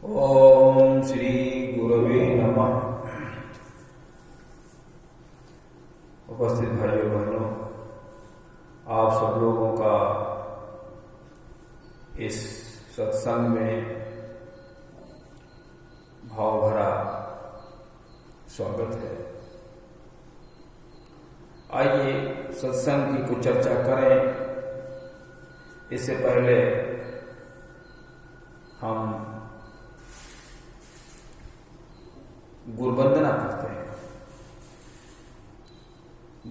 ओम श्री गुरवे नमः। उपस्थित भाइयों बहनों, आप सब लोगों का इस सत्संग में भाव भरा स्वागत है। आइए सत्संग की कुछ चर्चा करें। इससे पहले हम गुरु वंदना करते हैं।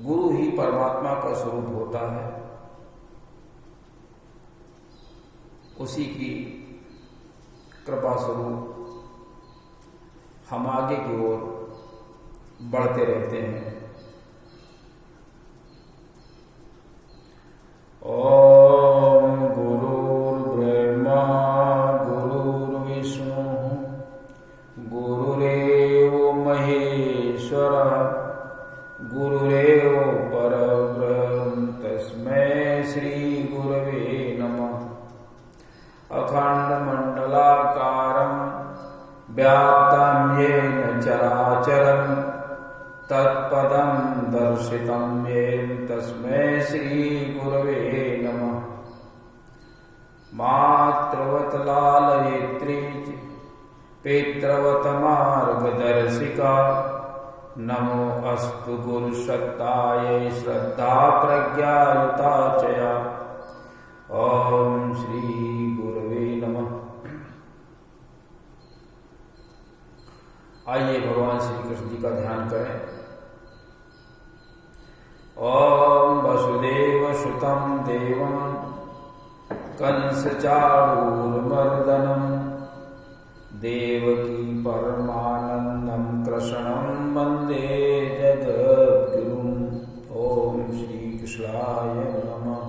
गुरु ही परमात्मा का स्वरूप होता है। उसी की कृपा स्वरूप हम आगे की ओर बढ़ते रहते हैं। ओम गुरुर्ब्रह्मा गुरुर्विष्णु गुरुरेव महेश्वरः गुरुरेव परब्रह्म तस्मै श्री गुरवे नमः। अखंडमंडलाकारं व्याप्तं येन चराचरं तत्पदं दर्शितं येन तस्मै श्री गुरवे नमः। मातृवत् लालयित्री पितृवत् मार्गदर्शिका नमो अस्तु गुरुसत्तायै श्रद्धा प्रज्ञायुता चया। ओम श्री गुरवे नमः। आइए भगवान श्री कृष्ण जी का ध्यान करें। ओम वसुदेव सुतं देवं कंस चाणूरमर्दनं देवकी परमानंदं कृष्णं वंदे जगद्गुरुं। ओम श्री कृष्णाय नमः।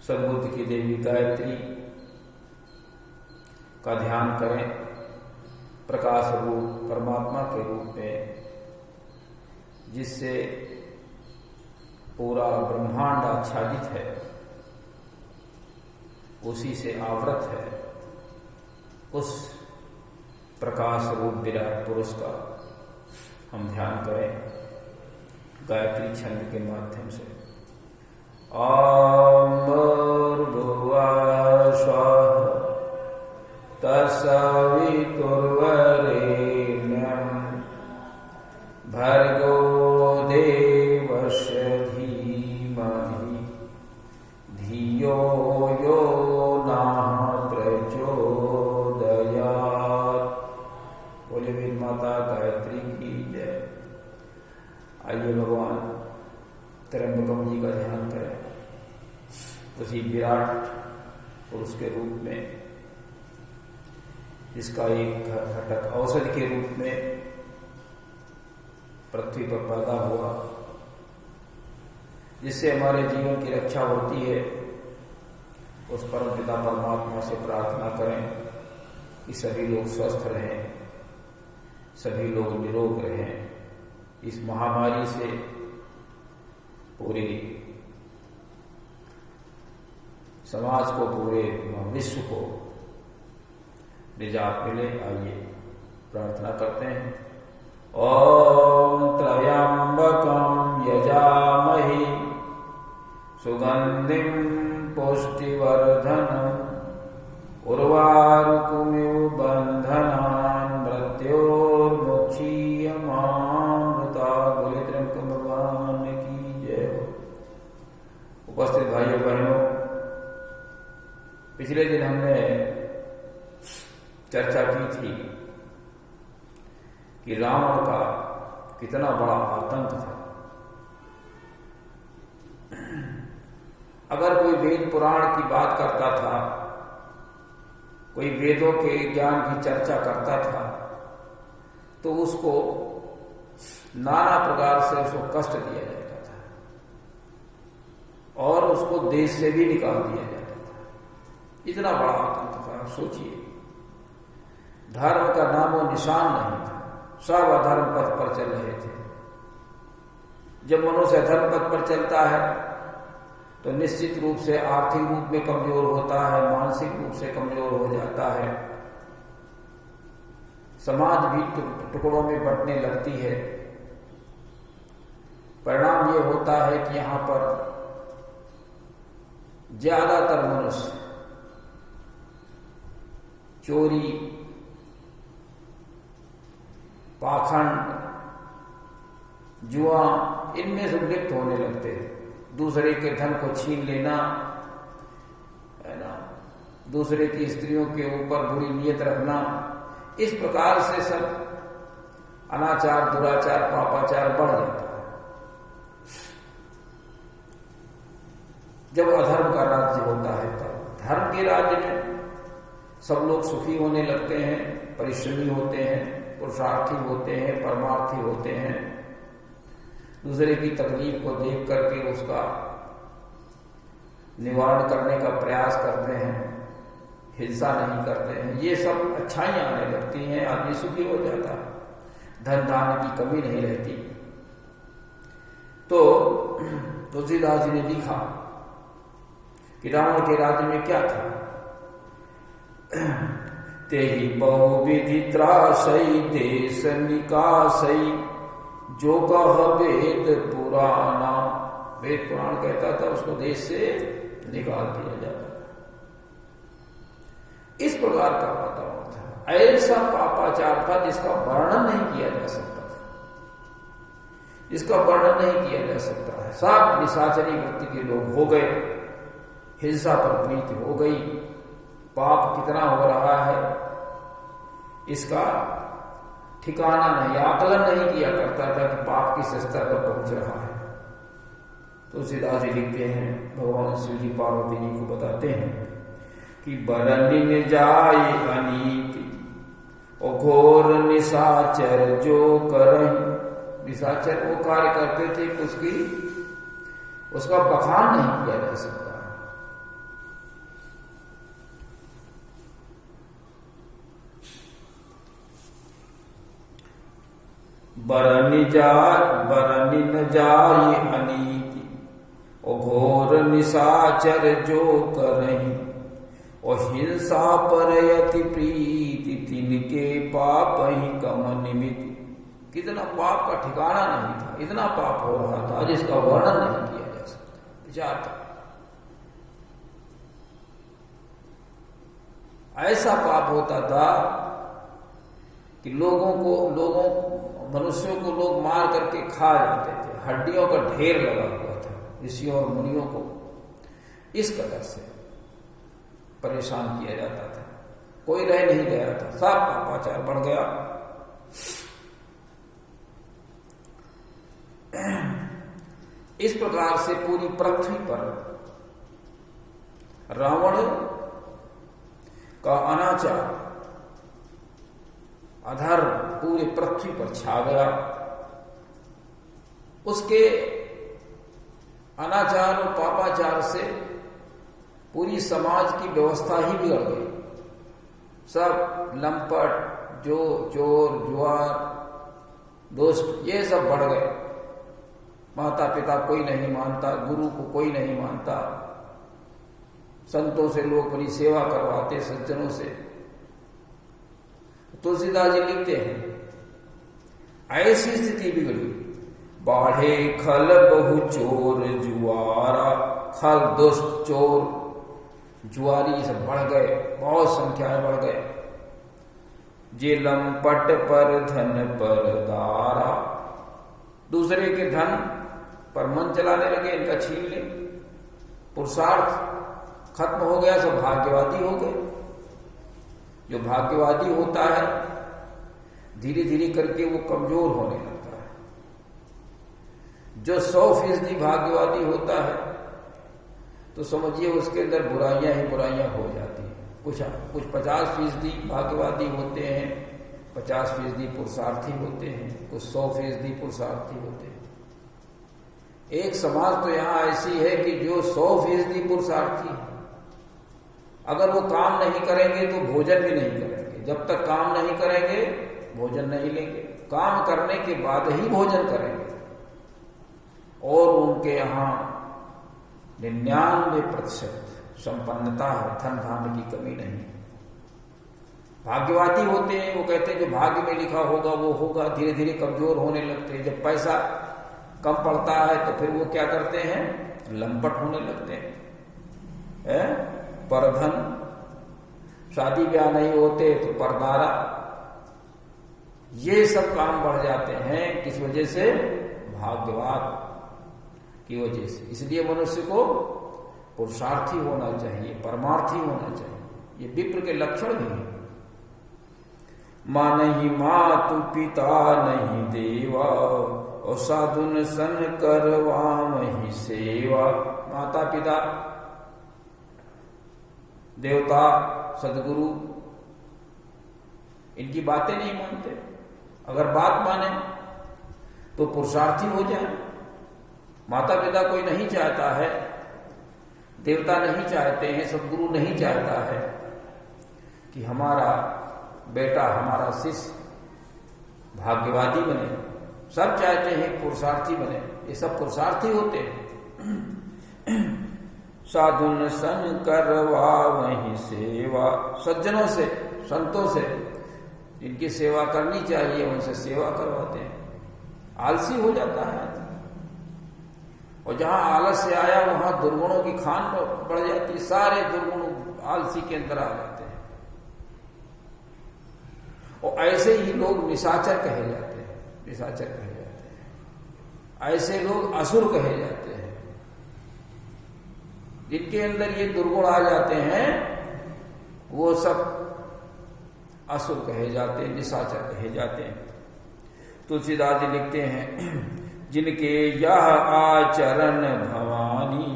सद्बुद्धि की देवी गायत्री का ध्यान करें। प्रकाश रूप परमात्मा के रूप में, जिससे पूरा ब्रह्मांड आच्छादित है, उसी से आवृत है, उस प्रकाश रूप विराट पुरुष का हम ध्यान करें गायत्री छंद के माध्यम से। ओम भूर्भुवः स्वः तत्सवितुर्वरेण्यं भर्गो देवस्य धीमहि धियो यो नः प्रचोदयात्। बोले वीर माता गायत्री की जय। आइए भगवान त्र्यंबकम जी का ध्यान करें। उसी विराट पुरुष के रूप में, जिसका एक घटक औषधि के रूप में पृथ्वी पर पैदा हुआ, जिससे हमारे जीवन की रक्षा होती है। उस परम पिता परमात्मा से प्रार्थना करें कि सभी लोग स्वस्थ रहें, सभी लोग निरोग रहें, इस महामारी से पूरे समाज को, पूरे विश्व को निजात मिले। आइए प्रार्थना करते हैं। ओम त्र्यंबकं यजामहे सुगंधिं पुष्टिवर्धनम् उर्वारुकमिव बन्धनान् मृत्योर्मुक्षीयमामृता। बोले त्र्यंबक भगवान की जय हो। उपस्थित भाइयों बहनों, पिछले दिन हमने चर्चा की थी कि रावण का कितना बड़ा आतंक था। अगर कोई वेद पुराण की बात करता था, कोई वेदों के ज्ञान की चर्चा करता था, तो उसको नाना प्रकार से उसको कष्ट दिया जाता था और उसको देश से भी निकाल दिया जाता था। इतना बड़ा आतंक था। आप सोचिए, धर्म का नामो निशान नहीं था, सब अधर्म पथ पर चल रहे थे। जब मनुष्य अधर्म पथ पर चलता है तो निश्चित रूप से आर्थिक रूप में कमजोर होता है, मानसिक रूप से कमजोर हो जाता है, समाज भी टुकड़ों में बंटने लगती है। परिणाम ये होता है कि यहां पर ज्यादातर मनुष्य चोरी, पाखंड, जुआ इनमें से लिप्त होने लगते हैं। दूसरे के धन को छीन लेना, है ना, दूसरे की स्त्रियों के ऊपर बुरी नीयत रखना, इस प्रकार से सब अनाचार, दुराचार, पापाचार बढ़ जाता है। जब अधर्म का राज्य होता है तब धर्म के राज्य में सब लोग सुखी होने लगते हैं, परिश्रमी होते हैं, पुरुषार्थी होते हैं, परमार्थी होते हैं, दूसरे की तकलीफ को देख करके उसका निवारण करने का प्रयास करते हैं, हिंसा नहीं करते हैं। ये सब अच्छाइयां आने लगती हैं, आदमी सुखी हो जाता है, धन धान्य की कमी नहीं रहती। तो तुलसीदास जी ने लिखा कि रावण के राज्य में क्या था। तेहि बहुविधि त्रासई देश निकासई जो कह वेद पुराना। वेद पुराण कहता था उसको देश से निकाल दिया जाता। इस प्रकार का वातावरण था, ऐसा पापाचार था जिसका वर्णन नहीं किया जा सकता था, जिसका वर्णन नहीं किया जा सकता है। सब निशाचरी वृत्ति के लोग हो गए, हिंसा पर प्रीति हो गई, पाप कितना हो रहा है इसका ठिकाना नहीं, आकलन नहीं किया करता था कि पाप किस स्तर पर पहुंच रहा है। तुलसीदास जी लिखते हैं, भगवान शिव जी पार्वती जी को बताते हैं कि बरनिन जाय अनीति और घोर निशाचर जो करहि। निशाचर वो कार्य करते थे कि उसका बखान नहीं किया जा सकता। बरनिन जाय अनीति और घोर निशाचर जो करहि और हिंसा पर यति प्रीति तिनके पाप ही कम निमित्त। कितना पाप का ठिकाना नहीं था, इतना पाप हो रहा था जिसका वर्णन नहीं किया जा सकता। विचार था, ऐसा पाप होता था कि मनुष्यों को लोग मार करके खा जाते थे, हड्डियों का ढेर लगा हुआ था ऋषियों और मुनियों को। इस कदर से परेशान किया जाता था, कोई रह नहीं गया था, सब पापाचार बढ़ गया। इस प्रकार से पूरी पृथ्वी पर रावण का अनाचार, अधर्म पूरे पृथ्वी पर छा गया। उसके अनाचार और पापाचार से पूरी समाज की व्यवस्था ही बिगड़ गई। सब लंपट, जो चोर, जुआर, दुष्ट, ये सब बढ़ गए। माता पिता कोई नहीं मानता, गुरु को कोई नहीं मानता, संतों से लोग अपनी सेवा करवाते, सज्जनों से। तुलसीदास जी लिखते हैं ऐसी स्थिति बिगड़ी, बाढ़े खल बहु चोर जुआरा। खल, दुष्ट, चोर, जुआरी सब बढ़ गए, बहुत संख्याएं बढ़ गए। जे लंपट पर धन पर दारा। दूसरे के धन पर मन चलाने लगे, इनका छीन ले। पुरुषार्थ खत्म हो गया, सब भाग्यवादी हो गए। जो भाग्यवादी होता है धीरे धीरे करके वो कमजोर होने लगता है। जो 100% भाग्यवादी होता है तो समझिए उसके अंदर बुराइयां ही बुराइयां हो जाती हैं। कुछ 50% भाग्यवादी होते हैं, 50% पुरुषार्थी होते हैं, कुछ 100% पुरुषार्थी होते हैं। एक समाज तो यहां ऐसी है कि जो 100% पुरुषार्थी है, अगर वो काम नहीं करेंगे तो भोजन भी नहीं करेंगे। जब तक काम नहीं करेंगे भोजन नहीं लेंगे, काम करने के बाद ही भोजन करेंगे। और उनके यहां 99% संपन्नता है, धन धान्य की कमी नहीं। भाग्यवादी होते हैं, वो कहते हैं जो भाग्य में लिखा होगा वो होगा, धीरे धीरे कमजोर होने लगते हैं। जब पैसा कम पड़ता है तो फिर वो क्या करते हैं, लंपट होने लगते हैं। परधन, शादी ब्याह नहीं होते तो परदारा, ये सब काम बढ़ जाते हैं। किस वजह से, भाग्यवाद की वजह से। इसलिए मनुष्य को पुरुषार्थी होना चाहिए, परमार्थी होना चाहिए। ये विप्र के लक्षण भी हैं। माँ नहीं मातु पिता नहीं देवा, और साधुन सन करवा वही सेवा। माता पिता, देवता, सदगुरु, इनकी बातें नहीं मानते। अगर बात माने तो पुरुषार्थी हो जाए। माता पिता कोई नहीं चाहता है, देवता नहीं चाहते हैं, सदगुरु नहीं चाहता है कि हमारा बेटा, हमारा शिष्य भाग्यवादी बने। सब चाहते हैं पुरुषार्थी बने। ये सब पुरुषार्थी होते हैं। साधुन सन करवा वही सेवा, सज्जनों से, संतों से इनकी सेवा करनी चाहिए, उनसे सेवा करवाते हैं। आलसी हो जाता है, और जहां आलस्य आया वहां दुर्गुणों की खान बढ़ जाती है। सारे दुर्गुण आलसी के अंदर आ जाते हैं, और ऐसे ही लोग निशाचर कहे जाते हैं। निशाचर कहे जाते हैं, ऐसे लोग असुर कहे जाते हैं। जिनके अंदर ये दुर्गुण आ जाते हैं वो सब असुर कहे जाते हैं, निशाचर कहे जाते हैं। तुलसीदास जी लिखते हैं, जिनके यह आचरण भवानी,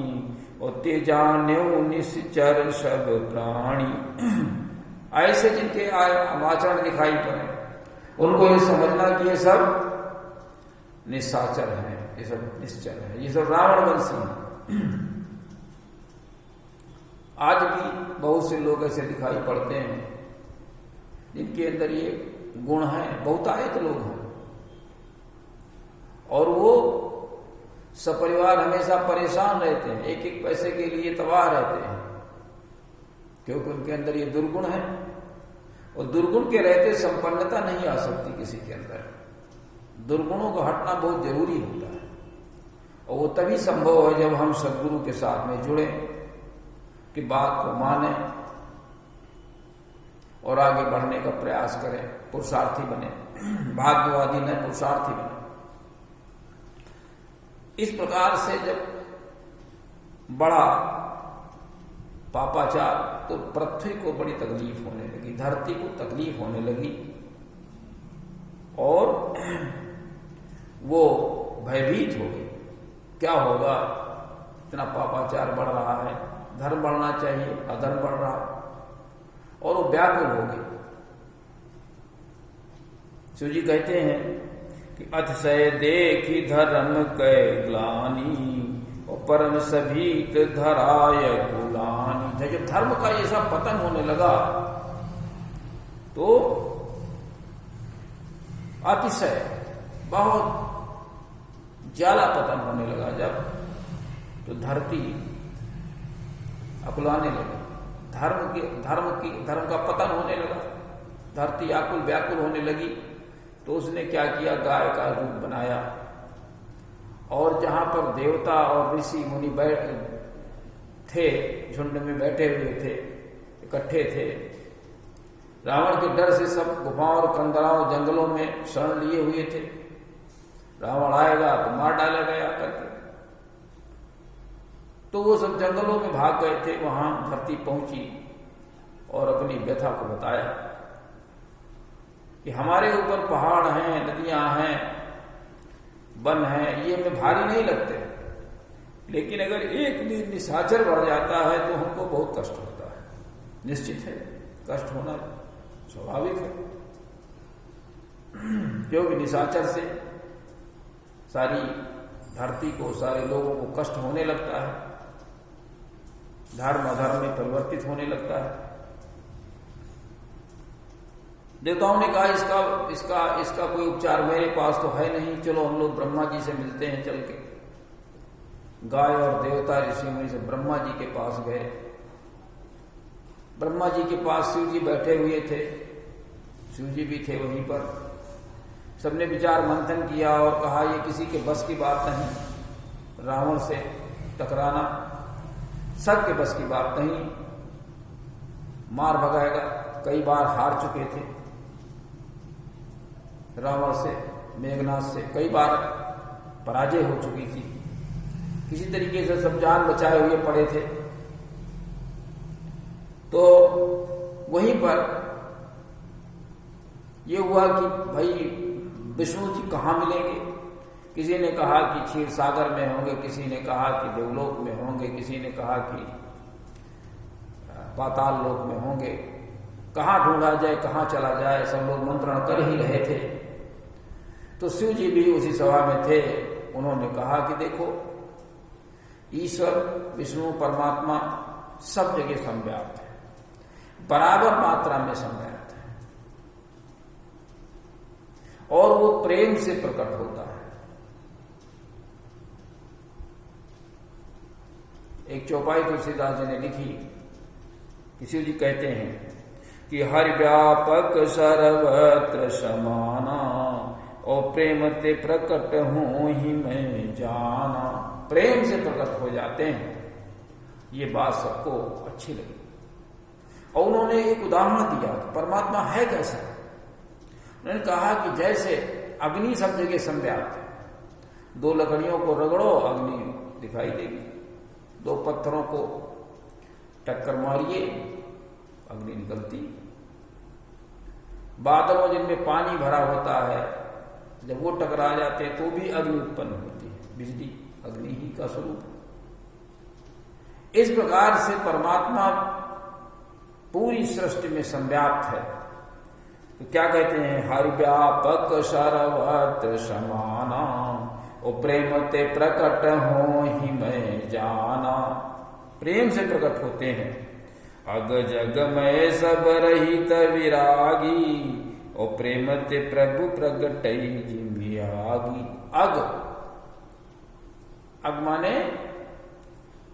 और ते जान्यो निश्चर सब प्राणी। ऐसे जिनके आचरण दिखाई पड़े, उनको ये समझना कि ये सब निशाचर हैं, ये सब निश्चर है, ये सब रावण वंशी हैं। आज भी बहुत से लोग ऐसे दिखाई पड़ते हैं जिनके अंदर ये गुण हैं। बहुतायत लोग हैं, और वो सपरिवार हमेशा परेशान रहते हैं, एक एक पैसे के लिए तबाह रहते हैं, क्योंकि उनके अंदर ये दुर्गुण है। और दुर्गुण के रहते संपन्नता नहीं आ सकती किसी के अंदर। दुर्गुणों का हटना बहुत जरूरी होता है, और वो तभी संभव है जब हम सदगुरु के साथ में जुड़े, कि बात को माने और आगे बढ़ने का प्रयास करें, पुरुषार्थी बने। भाग्यवादी न, पुरुषार्थी बने। इस प्रकार से जब बड़ा पापाचार, तो पृथ्वी को बड़ी तकलीफ होने लगी, धरती को तकलीफ होने लगी, और वो भयभीत हो गई। क्या होगा, इतना पापाचार बढ़ रहा है, धर्म बढ़ना चाहिए, अधर्म बढ़ रहा, और वो व्याकुल हो गई। शिव जी कहते हैं कि अतिशय देखी धर्म कै ग्लानि, और परम सभीत धराय कुलानि। जब धर्म का ये सब पतन होने लगा तो अतिशय, बहुत ज्यादा पतन होने लगा जब, तो धरती अकुलाने लगी, धर्म का पतन होने लगा, धरती आकुल व्याकुल होने लगी। तो उसने क्या किया, गाय का रूप बनाया, और जहां पर देवता और ऋषि मुनि थे, झुंड में बैठे हुए थे, इकट्ठे थे, रावण के डर से सब गुफाओं और कंदराओं जंगलों में शरण लिए हुए थे। रावण आएगा तो मार डाला गया करके, तो वो सब जंगलों में भाग गए थे। वहां धरती पहुंची और अपनी व्यथा को बताया कि हमारे ऊपर पहाड़ हैं, नदियां हैं, वन हैं, ये हमें भारी नहीं लगते, लेकिन अगर एक भी निशाचर बढ़ जाता है तो हमको बहुत कष्ट होता है। निश्चित है, कष्ट होना स्वाभाविक है, क्योंकि निशाचर से सारी धरती को, सारे लोगों को कष्ट होने लगता है, धर्म अधर्म में परिवर्तित होने लगता है। देवताओं ने कहा इसका कोई उपचार मेरे पास तो है नहीं, चलो हम लोग ब्रह्मा जी से मिलते हैं चल के। गाय और देवता ऋषि मुनि से ब्रह्मा जी के पास गए। ब्रह्मा जी के पास शिव जी बैठे हुए थे, शिव जी भी थे वहीं पर। सबने विचार मंथन किया और कहा ये किसी के बस की बात नहीं, रावण से टकराना सबके बस की बात नहीं, मार भगाएगा। कई बार हार चुके थे रावण से, मेघनाथ से कई बार पराजय हो चुकी थी, किसी तरीके से सब जान बचाए हुए पड़े थे। तो वहीं पर यह हुआ कि भाई विष्णु जी कहाँ मिलेंगे। किसी ने कहा कि क्षीर सागर में होंगे, किसी ने कहा कि देवलोक में होंगे, किसी ने कहा कि पाताल लोक में होंगे। कहाँ ढूंढा जाए, कहाँ चला जाए, सब लोग मंत्रण कर ही रहे थे। तो शिव जी भी उसी सभा में थे। उन्होंने कहा कि देखो, ईश्वर विष्णु परमात्मा सब जगह संव्याप्त है, बराबर मात्रा में संव्याप्त है, और वो प्रेम से प्रकट होता है। एक चौपाई तुलसीदास जी ने लिखी कि शिव जी कहते हैं कि हर व्यापक सर्वत्र समाना, और प्रेम ते प्रकट हूं ही मैं जाना। प्रेम से प्रकट हो जाते हैं, ये बात सबको अच्छी लगी। और उन्होंने एक उदाहरण दिया कि परमात्मा है कैसा। उन्होंने कहा कि जैसे अग्नि सब जगह संव्याप्त है, दो लकड़ियों को रगड़ो अग्नि दिखाई देगी, दो पत्थरों को टक्कर मारिए अग्नि निकलती। बादलों जिनमें पानी भरा होता है, जब वो टकरा जाते हैं तो भी अग्नि उत्पन्न होती है। बिजली अग्नि ही का स्वरूप है। इस प्रकार से परमात्मा पूरी सृष्टि में संव्याप्त है। तो क्या कहते हैं, हर व्यापक सर्वत्र समाना, और प्रेम ते प्रकट हो ही मैं जाना। प्रेम से प्रकट होते हैं। अग जग में सब रहित विरागी, और प्रेम ते प्रभु प्रगटई जिम्बियागी। अग माने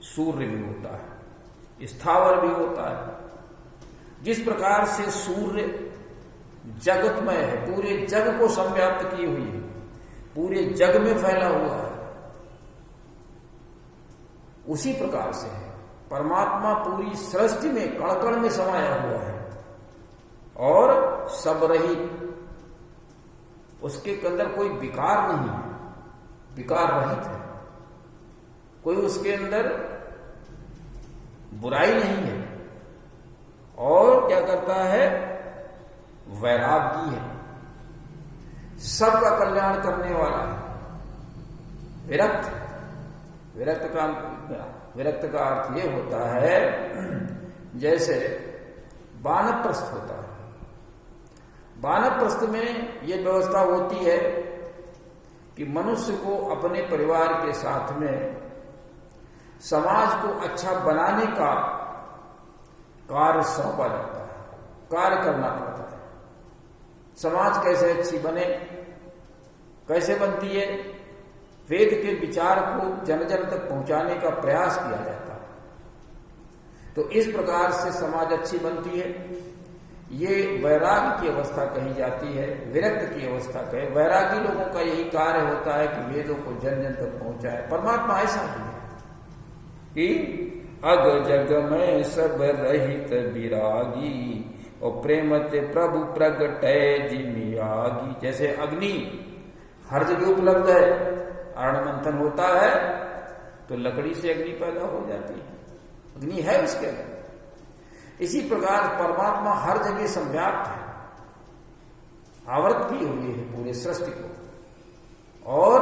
सूर्य भी होता है, स्थावर भी होता है। जिस प्रकार से सूर्य जगतमय है, पूरे जग को संव्याप्त की हुई है, पूरे जग में फैला हुआ है, उसी प्रकार से है परमात्मा पूरी सृष्टि में कण कण में समाया हुआ है और सब रहित। उसके अंदर कोई विकार नहीं है, विकार रहित है। कोई उसके अंदर बुराई नहीं है, और क्या करता है, वैरागी है, सबका कल्याण करने वाला है, विरक्त। विरक्त का अर्थ ये होता है जैसे वानप्रस्थ होता है। वानप्रस्थ में ये व्यवस्था होती है कि मनुष्य को अपने परिवार के साथ में समाज को अच्छा बनाने का कार्य सौंपा जाता है, कार्य करना पड़ता है। समाज कैसे अच्छी बने, कैसे बनती है, वेद के विचार को जन जन तक पहुंचाने का प्रयास किया जाता है। तो इस प्रकार से समाज अच्छी बनती है। ये वैराग्य की अवस्था कही जाती है, विरक्त की अवस्था कहे। वैरागी लोगों का यही कार्य होता है कि वेदों को जन जन तक पहुंचाए। परमात्मा ऐसा ही है कि अग जग में सब रहित विरागी, और प्रेम ते प्रभु प्रगटै जिमियागी। जैसे अग्नि हर जगह उपलब्ध है, अरण मंथन होता है तो लकड़ी से अग्नि पैदा हो जाती है, अग्नि है उसके अंदर। इसी प्रकार परमात्मा हर जगह संव्याप्त है, आवृत की हुई है पूरे सृष्टि को, और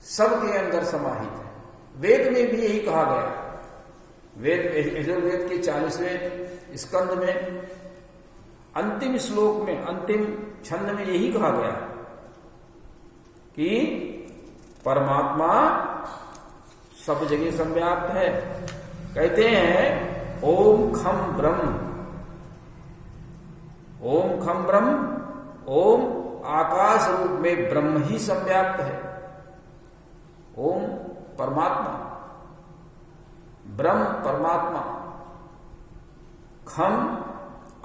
सबके अंदर समाहित है। वेद में भी यही कहा गया। यजुर्वेद के 40वें स्कंद में अंतिम श्लोक में, अंतिम छंद में यही कहा गया कि परमात्मा सब जगह संव्याप्त है। कहते हैं ओम खम ब्रह्म, ओम खम ब्रह्म, ओम आकाश रूप में ब्रह्म ही संव्याप्त है। ओम परमात्मा, ब्रह्म परमात्मा, खम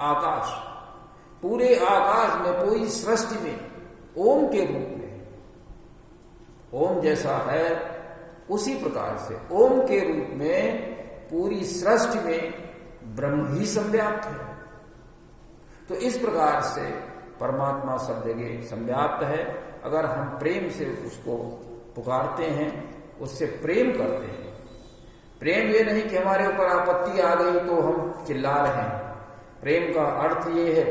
आकाश, पूरे आकाश में, पूरी सृष्टि में ओम के रूप में, ओम जैसा है उसी प्रकार से ओम के रूप में पूरी सृष्टि में ब्रह्म ही संव्याप्त है। तो इस प्रकार से परमात्मा सब जगह संव्याप्त है। अगर हम प्रेम से उसको पुकारते हैं, उससे प्रेम करते हैं, प्रेम ये नहीं कि हमारे ऊपर आपत्ति आ गई तो हम चिल्ला रहे हैं। प्रेम का अर्थ ये है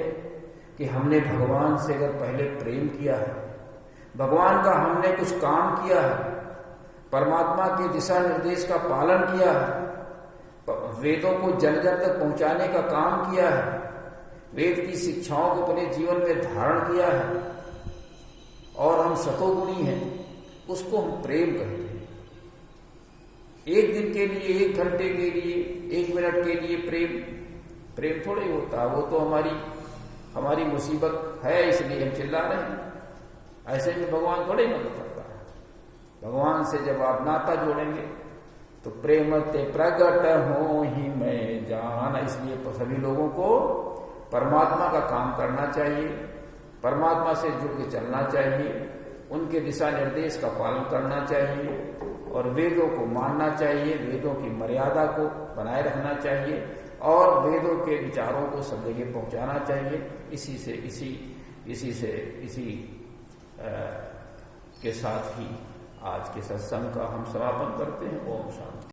कि हमने भगवान से अगर पहले प्रेम किया है, भगवान का हमने कुछ काम किया है, परमात्मा के दिशा निर्देश का पालन किया है, वेदों को जन जन तक पहुंचाने का काम किया है, वेद की शिक्षाओं को अपने जीवन में धारण किया है और हम सतोगुणी हैं, उसको हम प्रेम कहते हैं। एक दिन के लिए, एक घंटे के लिए, एक मिनट के लिए प्रेम थोड़ा ही होता है। वो तो हमारी मुसीबत है इसलिए हम चिल्ला रहे हैं। ऐसे में भगवान थोड़े ही मदद करता है। भगवान से जब आप नाता जोड़ेंगे तो प्रेम ते प्रगट हो ही मैं जान। इसलिए सभी लोगों को परमात्मा का काम करना चाहिए, परमात्मा से जुड़ के चलना चाहिए, उनके दिशा निर्देश का पालन करना चाहिए और वेदों को मानना चाहिए, वेदों की मर्यादा को बनाए रखना चाहिए और वेदों के विचारों को सब जगह पहुंचाना चाहिए। इसी के साथ ही आज के सत्संग का हम समापन करते हैं। ओम शांति।